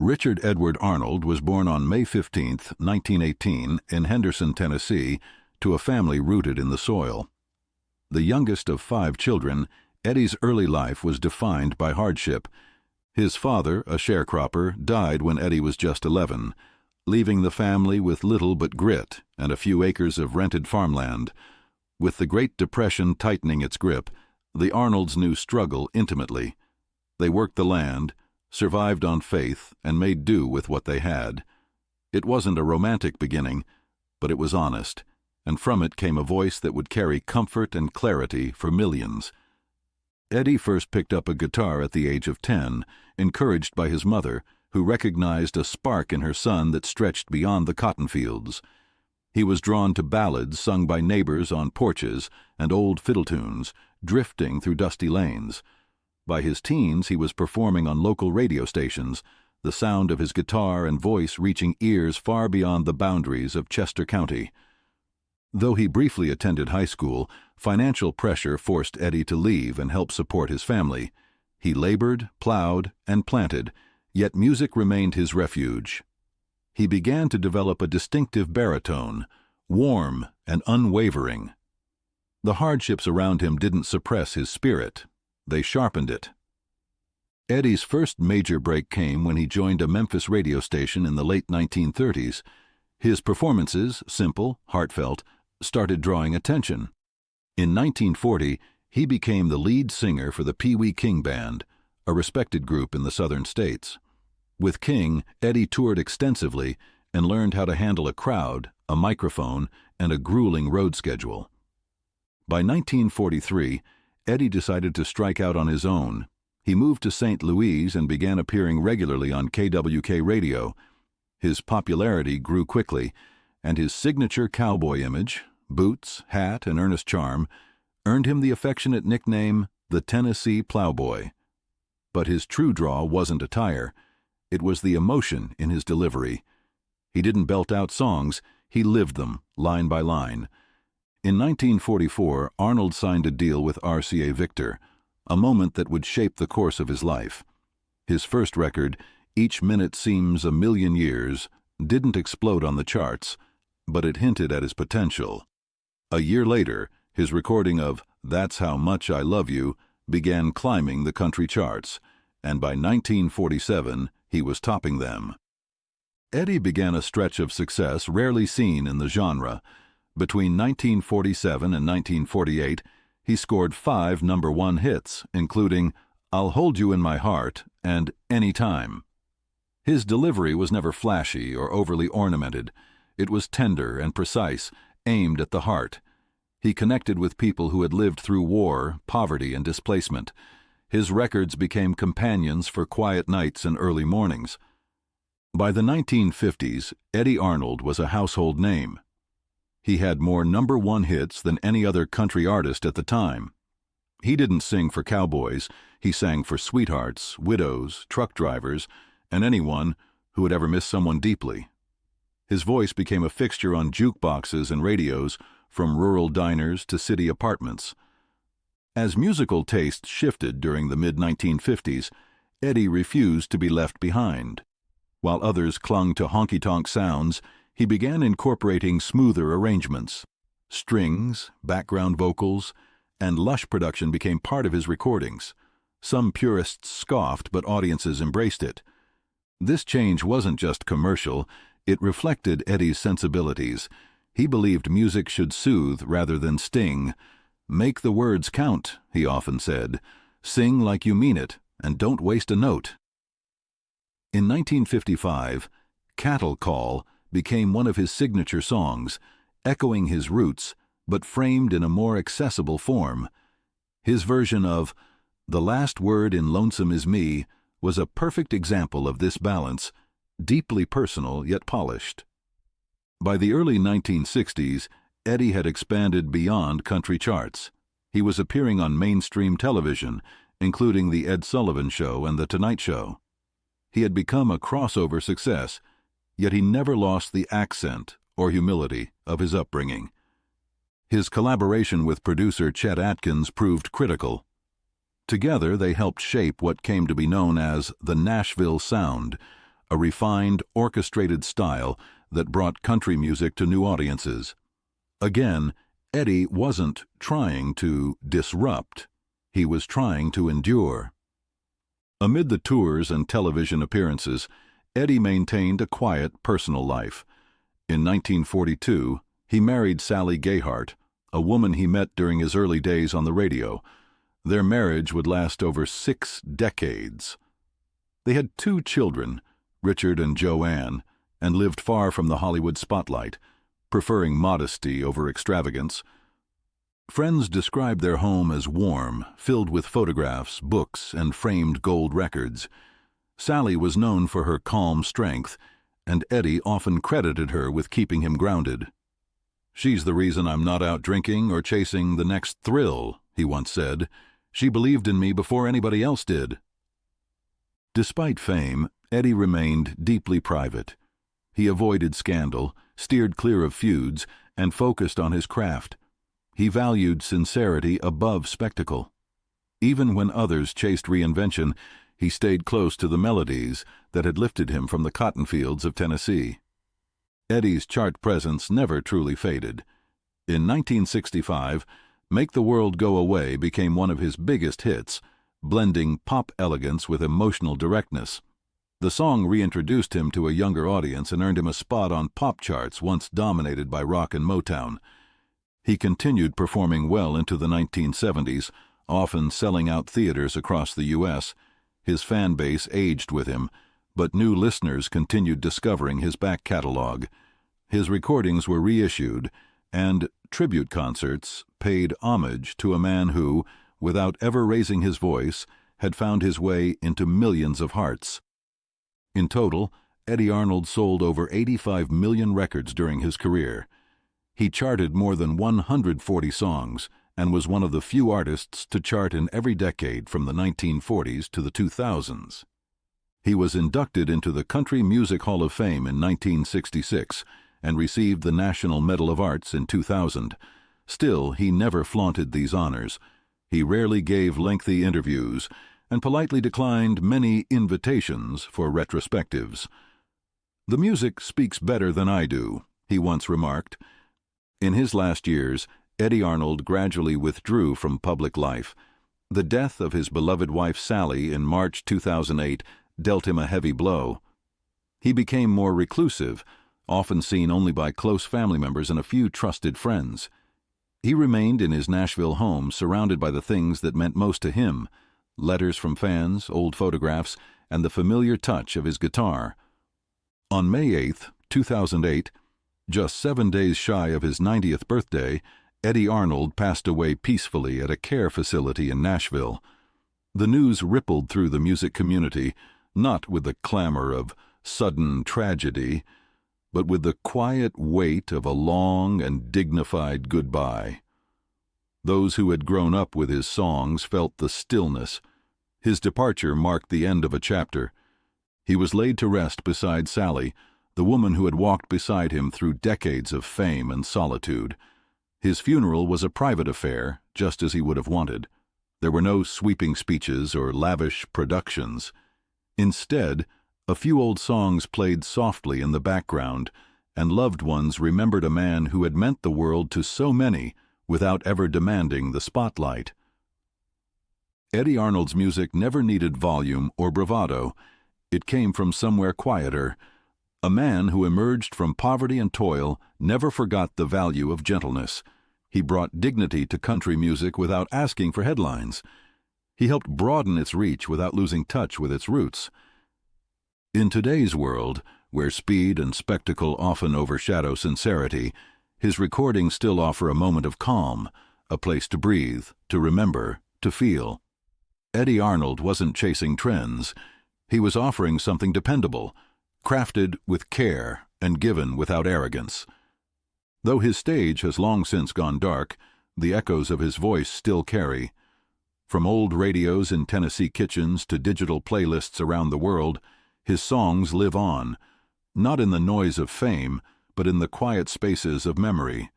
Richard Edward Arnold was born on May 15, 1918, in Henderson, Tennessee, to a family rooted in the soil. The youngest of 5 children, Eddy's early life was defined by hardship. His father, a sharecropper, died when Eddy was just 11, leaving the family with little but grit and a few acres of rented farmland. With the Great Depression tightening its grip, the Arnolds knew struggle intimately. They worked the land, survived on faith, and made do with what they had. It wasn't a romantic beginning, but it was honest, and from it came a voice that would carry comfort and clarity for millions. Eddy first picked up a guitar at the age of 10, encouraged by his mother, who recognized a spark in her son that stretched beyond the cotton fields. He was drawn to ballads sung by neighbors on porches and old fiddle tunes, drifting through dusty lanes. By his teens, he was performing on local radio stations, the sound of his guitar and voice reaching ears far beyond the boundaries of Chester County. Though he briefly attended high school, financial pressure forced Eddy to leave and help support his family. He labored, plowed, and planted, yet music remained his refuge. He began to develop a distinctive baritone, warm and unwavering. The hardships around him didn't suppress his spirit. They sharpened it. Eddy's first major break came when he joined a Memphis radio station in the late 1930s. His performances, simple, heartfelt, started drawing attention. In 1940, he became the lead singer for the Pee Wee King Band, a respected group in the southern states. With King, Eddy toured extensively and learned how to handle a crowd, a microphone, and a grueling road schedule. By 1943, Eddy decided to strike out on his own. He moved to St. Louis and began appearing regularly on KWK radio. His popularity grew quickly, and his signature cowboy image, boots, hat, and earnest charm, earned him the affectionate nickname, the Tennessee Plowboy. But his true draw wasn't attire. It was the emotion in his delivery. He didn't belt out songs, he lived them, line by line. In 1944, Arnold signed a deal with RCA Victor, a moment that would shape the course of his life. His first record, Each Minute Seems a Million Years, didn't explode on the charts, but it hinted at his potential. A year later, his recording of That's How Much I Love You began climbing the country charts, and by 1947, he was topping them. Eddy began a stretch of success rarely seen in the genre. Between 1947 and 1948, he scored 5 #1 hits, including I'll Hold You in My Heart and Anytime. His delivery was never flashy or overly ornamented. It was tender and precise, aimed at the heart. He connected with people who had lived through war, poverty, and displacement. His records became companions for quiet nights and early mornings. By the 1950s, Eddy Arnold was a household name. He had more #1 hits than any other country artist at the time. He didn't sing for cowboys, he sang for sweethearts, widows, truck drivers, and anyone who had ever missed someone deeply. His voice became a fixture on jukeboxes and radios, from rural diners to city apartments. As musical tastes shifted during the mid-1950s, Eddy refused to be left behind. While others clung to honky-tonk sounds, he began incorporating smoother arrangements. Strings, background vocals, and lush production became part of his recordings. Some purists scoffed, but audiences embraced it. This change wasn't just commercial, it reflected Eddy's sensibilities. He believed music should soothe rather than sting. "Make the words count," he often said. "Sing like you mean it, and don't waste a note." In 1955, Cattle Call became one of his signature songs, echoing his roots, but framed in a more accessible form. His version of The Last Word in Lonesome Is Me was a perfect example of this balance, deeply personal yet polished. By the early 1960s, Eddy had expanded beyond country charts. He was appearing on mainstream television, including The Ed Sullivan Show and The Tonight Show. He had become a crossover success, yet he never lost the accent or humility of his upbringing. His collaboration with producer Chet Atkins proved critical. Together, they helped shape what came to be known as the Nashville Sound, a refined, orchestrated style that brought country music to new audiences. Again, Eddy wasn't trying to disrupt. He was trying to endure. Amid the tours and television appearances, Eddy maintained a quiet personal life. In 1942, he married Sally Gayhart, a woman he met during his early days on the radio. Their marriage would last over 6 decades. They had 2 children, Richard and Joanne, and lived far from the Hollywood spotlight, preferring modesty over extravagance. Friends described their home as warm, filled with photographs, books, and framed gold records. Sally was known for her calm strength, and Eddy often credited her with keeping him grounded. "She's the reason I'm not out drinking or chasing the next thrill," he once said. "She believed in me before anybody else did." Despite fame, Eddy remained deeply private. He avoided scandal, steered clear of feuds, and focused on his craft. He valued sincerity above spectacle. Even when others chased reinvention, he stayed close to the melodies that had lifted him from the cotton fields of Tennessee. Eddy's chart presence never truly faded. In 1965, "Make the World Go Away" became one of his biggest hits, blending pop elegance with emotional directness. The song reintroduced him to a younger audience and earned him a spot on pop charts once dominated by rock and Motown. He continued performing well into the 1970s, often selling out theaters across the U.S. His fan base aged with him, but new listeners continued discovering his back catalog. His recordings were reissued, and tribute concerts paid homage to a man who, without ever raising his voice, had found his way into millions of hearts. In total, Eddy Arnold sold over 85 million records during his career. He charted more than 140 songs and was one of the few artists to chart in every decade from the 1940s to the 2000s. He was inducted into the Country Music Hall of Fame in 1966 and received the National Medal of Arts in 2000. Still, he never flaunted these honors. He rarely gave lengthy interviews and politely declined many invitations for retrospectives. "The music speaks better than I do," he once remarked. In his last years, Eddy Arnold gradually withdrew from public life. The death of his beloved wife Sally in March 2008 dealt him a heavy blow. He became more reclusive, often seen only by close family members and a few trusted friends. He remained in his Nashville home surrounded by the things that meant most to him: letters from fans, old photographs, and the familiar touch of his guitar. On May 8, 2008, just 7 days shy of his 90th birthday, Eddy Arnold passed away peacefully at a care facility in Nashville. The news rippled through the music community, not with the clamor of sudden tragedy, but with the quiet weight of a long and dignified goodbye. Those who had grown up with his songs felt the stillness. His departure marked the end of a chapter. He was laid to rest beside Sally, the woman who had walked beside him through decades of fame and solitude. His funeral was a private affair, just as he would have wanted. There were no sweeping speeches or lavish productions. Instead, a few old songs played softly in the background, and loved ones remembered a man who had meant the world to so many without ever demanding the spotlight. Eddy Arnold's music never needed volume or bravado. It came from somewhere quieter. A man who emerged from poverty and toil never forgot the value of gentleness. He brought dignity to country music without asking for headlines. He helped broaden its reach without losing touch with its roots. In today's world, where speed and spectacle often overshadow sincerity, his recordings still offer a moment of calm, a place to breathe, to remember, to feel. Eddy Arnold wasn't chasing trends. He was offering something dependable, crafted with care and given without arrogance. Though his stage has long since gone dark, the echoes of his voice still carry. From old radios in Tennessee kitchens to digital playlists around the world, his songs live on, not in the noise of fame, but in the quiet spaces of memory.